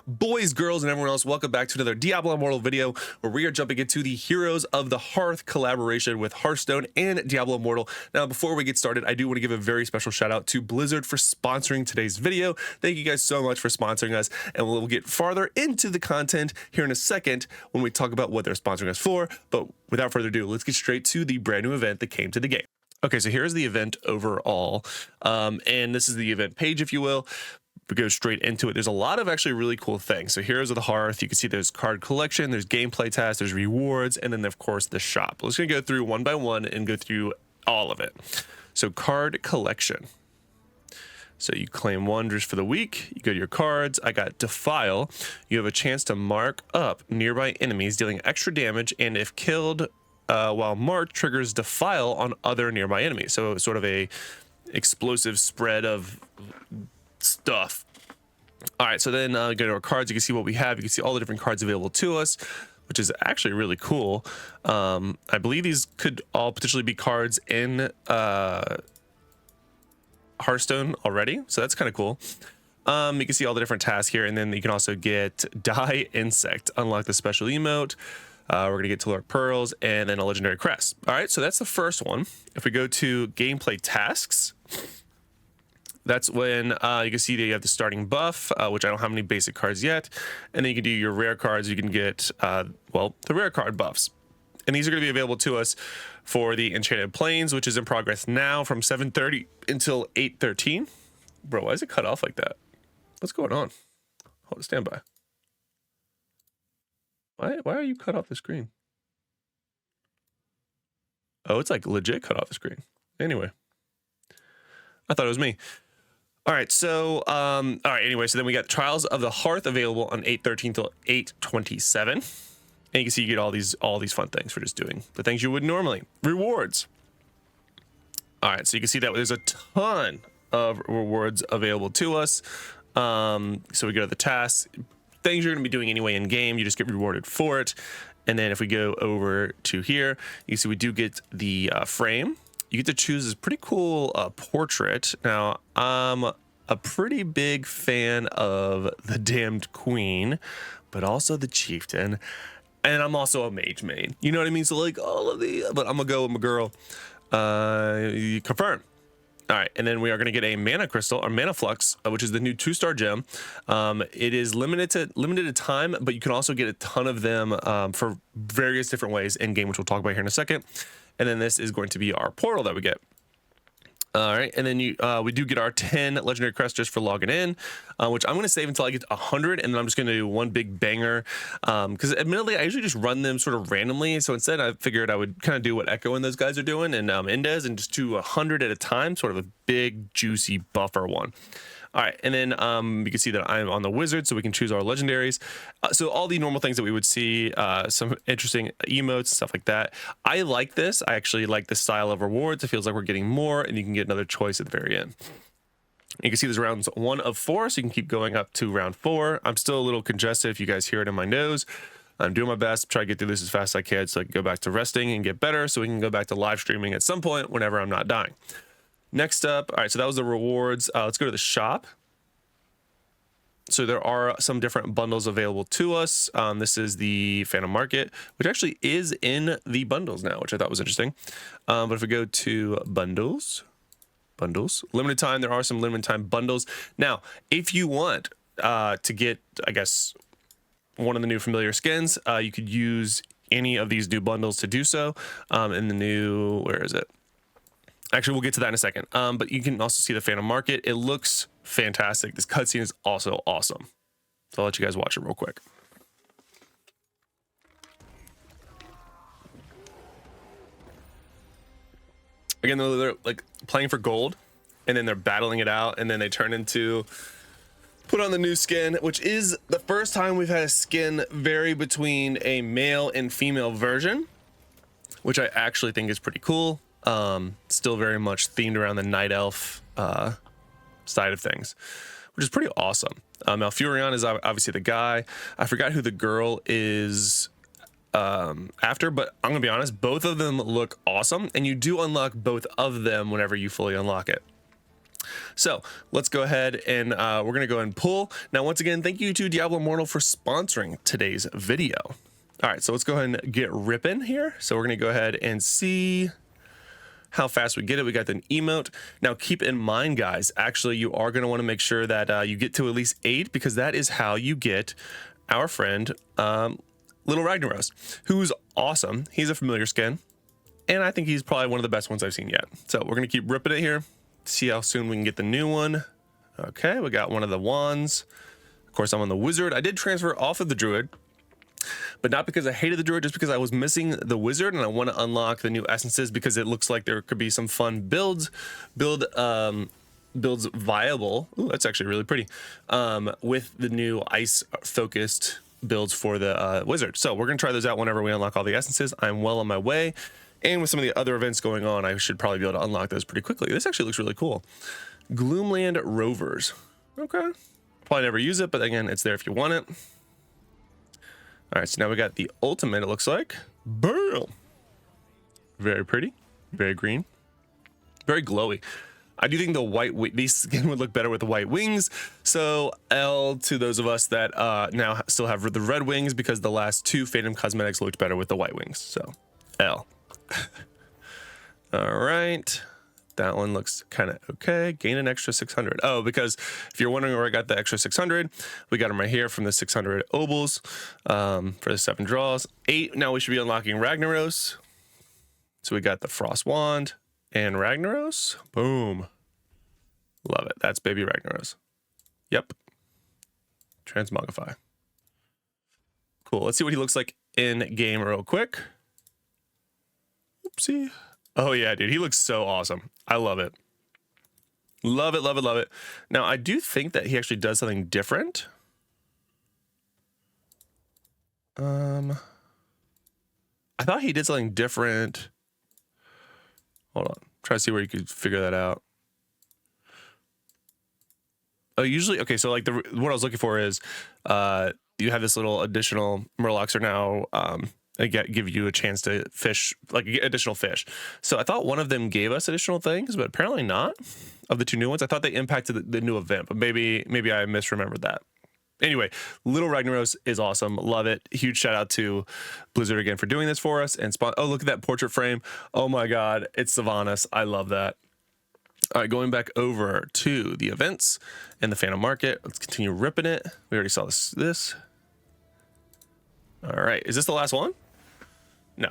Boys, girls, and everyone else, welcome back to another Diablo Immortal video where we are jumping into the Heroes of the Hearth collaboration with Hearthstone and Diablo Immortal. Now, before we get started, I do want to give a very special shout out to Blizzard for sponsoring today's video. Thank you guys so much for sponsoring us, and we'll get farther into the content here in a second when we talk about what they're sponsoring us for. But without further ado, let's get straight to the brand new event that came to the game. Okay, so here's the event overall, and this is the event page, if you will. We go straight into it. There's a lot of actually really cool things. So Heroes of the Hearth, you can see there's card collection, there's gameplay tasks, there's rewards, and then of course the shop. Let's gonna go through one by one and go through all of it. So card collection. So you claim wonders for the week, you go to your cards. I got Defile. You have a chance to mark up nearby enemies, dealing extra damage, and if killed while marked, triggers Defile on other nearby enemies. So sort of a explosive spread of stuff. All right, so then go to our cards. You can see what we have. You can see all the different cards available to us, which is actually really cool. I believe these could all potentially be cards in Hearthstone already, so that's kind of cool. You can see all the different tasks here, and then you can also get Die Insect, unlock the special emote. We're gonna get to Lord Pearls, and then a legendary crest. All right, so that's the first one. If we go to gameplay tasks, that's when you can see that you have the starting buff, which I don't have any basic cards yet. And then you can do your rare cards. You can get, well, the rare card buffs. And these are going to be available to us for the Enchanted Plains, which is in progress now from 7:30 until 8:13. Bro, why is it cut off like that? What's going on? Hold on, stand by. Why are you cut off the screen? Oh, it's like legit cut off the screen. Anyway, I thought it was me. All right, so anyway, so then we got Trials of the Hearth available on 8/13 till 8/27, and you can see you get all these fun things for just doing the things you would normally. Rewards. All right, so you can see that there's a ton of rewards available to us. So we go to the tasks, things you're going to be doing anyway in game. You just get rewarded for it. And then if we go over to here, you can see we do get the frame. You get to choose this pretty cool portrait. Now, I'm a pretty big fan of the Damned Queen, but also the Chieftain. And I'm also a mage main. You know what I mean? So like all of the, but I'm gonna go with my girl. Confirm. All right, and then we are going to get a mana crystal or mana flux, which is the new 2-star gem. It is limited to time, but you can also get a ton of them for various different ways in game, which we'll talk about here in a second. And then this is going to be our portal that we get. All right, and then we do get our 10 legendary crests just for logging in, which I'm going to save until I get to 100, and then I'm just going to do one big banger. Because admittedly, I usually just run them sort of randomly. So instead, I figured I would kind of do what Echo and those guys are doing, and Indez, and just do 100 at a time, sort of a big, juicy buffer one. All right, and then you can see that I'm on the wizard, so we can choose our legendaries. So all the normal things that we would see, some interesting emotes, stuff like that. I like this. I actually like the style of rewards. It feels like we're getting more, and you can get another choice at the very end. You can see there's rounds 1 of 4, so you can keep going up to round 4. I'm still a little congested if you guys hear it in my nose. I'm doing my best to try to get through this as fast as I can so I can go back to resting and get better, so we can go back to live streaming at some point whenever I'm not dying. Next up, all right, so that was the rewards. Let's go to the shop. So there are some different bundles available to us. This is the Phantom Market, which actually is in the bundles now, which I thought was interesting. But if we go to bundles, limited time, there are some limited time bundles. Now, if you want to get, I guess, one of the new familiar skins, you could use any of these new bundles to do so. In the new, where is it? Actually, we'll get to that in a second. But you can also see the Phantom Market. It looks fantastic. This cutscene is also awesome. So I'll let you guys watch it real quick. Again, they're like playing for gold, and then they're battling it out, and then they turn into put on the new skin, which is the first time we've had a skin vary between a male and female version, which I actually think is pretty cool. Still very much themed around the night elf side of things, which is pretty awesome. Malfurion is obviously the guy. I forgot who the girl is after, but I'm gonna be honest, both of them look awesome, and you do unlock both of them whenever you fully unlock it. So let's go ahead and we're going to go and pull. Now, once again, thank you to Diablo Immortal for sponsoring today's video. All right, so let's go ahead and get ripping here. So we're going to go ahead and see how fast we get it. We got the emote. Now, keep in mind, guys, actually, you are going to want to make sure that you get to at least 8, because that is how you get our friend, Little Ragnaros, who's awesome. He's a familiar skin, and I think he's probably one of the best ones I've seen yet. So we're going to keep ripping it here. See how soon we can get the new one. Okay, we got one of the wands. Of course, I'm on the wizard. I did transfer off of the druid, but not because I hated the druid, just because I was missing the wizard and I want to unlock the new essences, because it looks like there could be some fun builds viable. Ooh, that's actually really pretty. With the new ice focused builds for the wizard. So we're gonna try those out whenever we unlock all the essences. I'm well on my way. And with some of the other events going on, I should probably be able to unlock those pretty quickly. This actually looks really cool. Gloomland Rovers. Okay. Probably never use it, but again, it's there if you want it. All right, so now we got the ultimate, it looks like. Boom. Very pretty. Very green. Very glowy. I do think the white beast skin would look better with the white wings. So L to those of us that now still have the red wings, because the last 2 Phantom Cosmetics looked better with the white wings. So L. All right, that one looks kind of okay. Gain an extra 600. Oh, because if you're wondering where I got the extra 600, we got them right here from the 600 obols for the 7 draws. 8, now we should be unlocking Ragnaros. So we got the Frost Wand and Ragnaros. Boom. Love it. That's baby Ragnaros. Yep. Transmogrify. Cool. Let's see what he looks like in game real quick. Oopsie. Oh yeah, dude, he looks so awesome. I love it. Love it, love it, love it. Now, I do think that he actually does something different. I thought he did something different. Hold on. Try to see where you could figure that out. Oh, usually, okay, so like what I was looking for is you have this little additional Murlocs are now give you a chance to fish, like get additional fish. So I thought one of them gave us additional things, but apparently not. Of the 2 new ones, I thought they impacted the new event, but maybe I misremembered that. Anyway, Little Ragnaros is awesome. Love it. Huge shout out to Blizzard again for doing this for us. And oh, look at that portrait frame. Oh my God, it's Sylvanas. I love that. All right, going back over to the events and the Phantom Market. Let's continue ripping it. We already saw this. All right, is this the last one? No.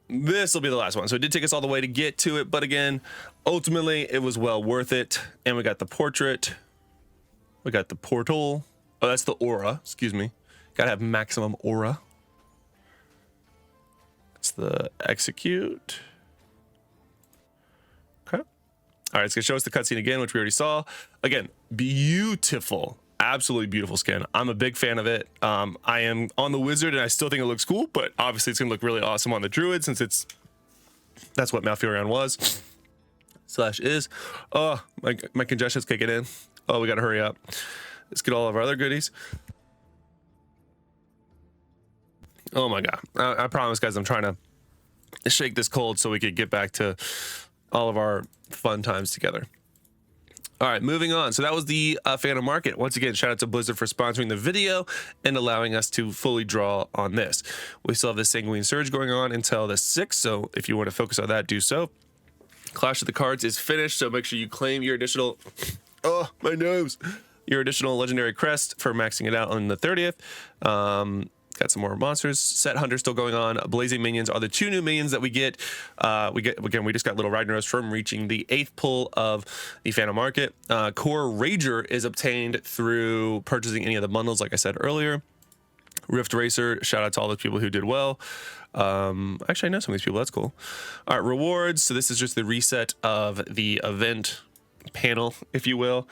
This will be the last one. So it did take us all the way to get to it, but again, ultimately it was well worth it. And we got the portrait. We got the portal. Oh, that's the aura. Excuse me. Gotta have maximum aura. It's the execute. Okay. All right, it's gonna show us the cutscene again, which we already saw. Again, beautiful. Absolutely beautiful skin. I'm a big fan of it. I am on the wizard and I still think it looks cool, but obviously it's gonna look really awesome on the druid, since that's what Malfurion was / is. Oh, my congestion's kicking in. Oh, we gotta hurry up. Let's get all of our other goodies. Oh my God. I promise, guys, I'm trying to shake this cold so we could get back to all of our fun times together. All right, moving on. So that was the Phantom Market. Once again, shout out to Blizzard for sponsoring the video and allowing us to fully draw on this. We still have the Sanguine Surge going on until the 6th, so if you want to focus on that, do so. Clash of the Cards is finished, so make sure you claim your additional... Oh, my nose! Your additional Legendary Crest for maxing it out on the 30th. Got some more monsters. Set Hunter still going on. Blazing Minions are the 2 new minions that we get. We just got Little Ragnaros from reaching the 8th pull of the Phantom Market. Core Rager is obtained through purchasing any of the bundles, like I said earlier. Rift Racer, shout out to all those people who did well. Actually, I know some of these people. That's cool. All right, rewards. So this is just the reset of the event panel, if you will.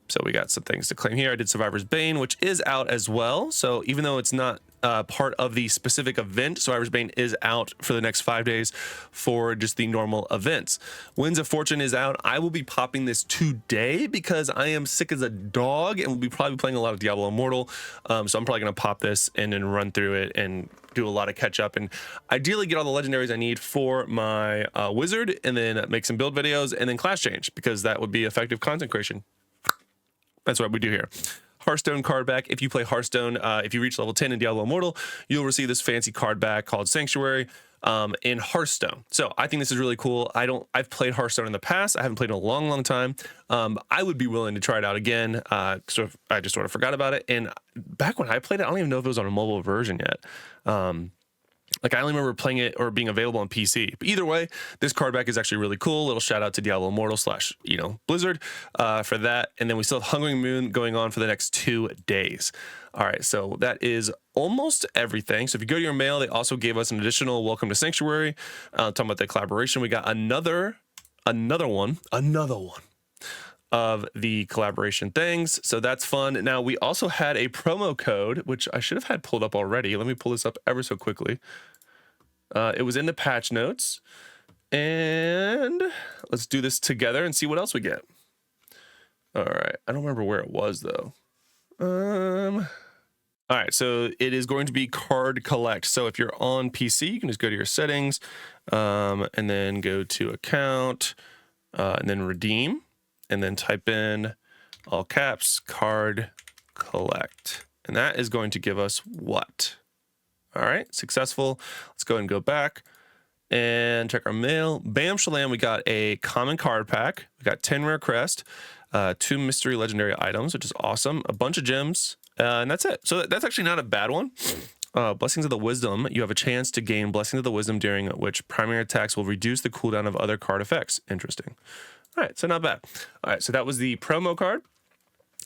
So we got some things to claim here. I did Survivor's Bane, which is out as well. So even though it's not part of the specific event. Survivor's Bane is out for the next 5 days for just the normal events. Winds of Fortune is out. I will be popping this today because I am sick as a dog and will be probably playing a lot of Diablo Immortal. So I'm probably going to pop this and then run through it and do a lot of catch up and ideally get all the legendaries I need for my wizard, and then make some build videos and then class change, because that would be effective content creation. That's what we do here. Hearthstone card back. If you play Hearthstone, if you reach level 10 in Diablo Immortal, you'll receive this fancy card back called Sanctuary in Hearthstone. So I think this is really cool. I've played Hearthstone in the past. I haven't played in a long time. I would be willing to try it out again. I just sort of forgot about it. And back when I played it, I don't even know if it was on a mobile version yet. Like, I only remember playing it or being available on PC. But either way, this card back is actually really cool. Little shout out to Diablo Immortal / Blizzard for that. And then we still have Hungering Moon going on for the next 2 days. All right, so that is almost everything. So if you go to your mail, they also gave us an additional welcome to Sanctuary. Talking about the collaboration, we got another one of the collaboration things. So that's fun. Now, we also had a promo code, which I should have had pulled up already. Let me pull this up ever so quickly. It was in the patch notes. And let's do this together and see what else we get. All right. I don't remember where it was, though. All right. So it is going to be Card Collect. So if you're on PC, you can just go to your settings and then go to Account and then Redeem. And then type in all caps Card Collect. And that is going to give us what? All right, successful. Let's go ahead and go back and check our mail. Bam Shalam, we got a common card pack. We got 10 rare crest, 2 mystery legendary items, which is awesome. A bunch of gems, and that's it. So that's actually not a bad one. Blessings of the Wisdom. You have a chance to gain Blessings of the Wisdom, during which primary attacks will reduce the cooldown of other card effects. Interesting. All right, so not bad. All right, so that was the promo card.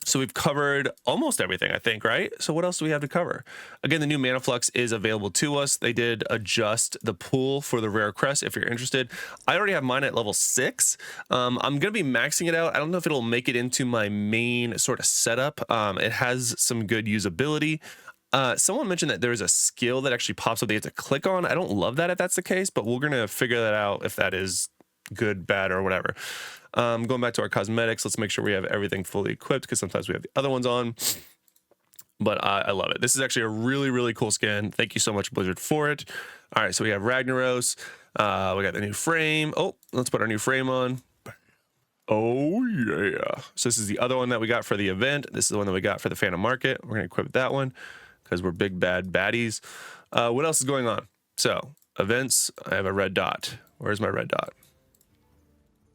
So we've covered almost everything, I think, right? So what else do we have to cover? Again, the new Mana Flux is available to us. They did adjust the pool for the rare crest if you're interested. I already have mine at level 6. I'm going to be maxing it out. I don't know if it'll make it into my main sort of setup. It has some good usability. Someone mentioned that there is a skill that actually pops up that you have to click on. I don't love that if that's the case, but we're going to figure that out if that is good, bad, or whatever. Going back to our cosmetics, let's make sure we have everything fully equipped, because sometimes we have the other ones on. But I love it. This is actually a really cool skin. Thank you so much, Blizzard, for it. All right, so we have Ragnaros. We got the new frame. Oh, let's put our new frame on. Oh, yeah. So this is the other one that we got for the event. This is the one that we got for the Phantom Market. We're going to equip that one because we're big, bad baddies. What else is going on? So, events, I have a red dot. Where's my red dot?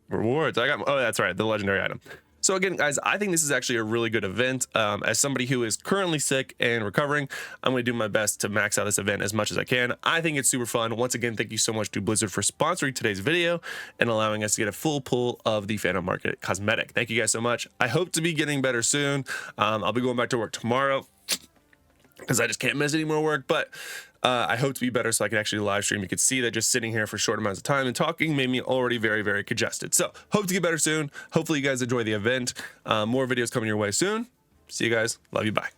Rewards. Oh, that's right, the legendary item. So again, guys, I think this is actually a really good event. As somebody who is currently sick and recovering, I'm going to do my best to max out this event as much as I can. I think it's super fun. Once again, thank you so much to Blizzard for sponsoring today's video and allowing us to get a full pull of the Phantom Market cosmetic. Thank you guys so much. I hope to be getting better soon. I'll be going back to work tomorrow because I just can't miss any more work, but I hope to be better so I can actually live stream. You can see that just sitting here for short amounts of time and talking made me already very congested. So hope to get better soon. Hopefully you guys enjoy the event. More videos coming your way soon. See you guys. Love you. Bye.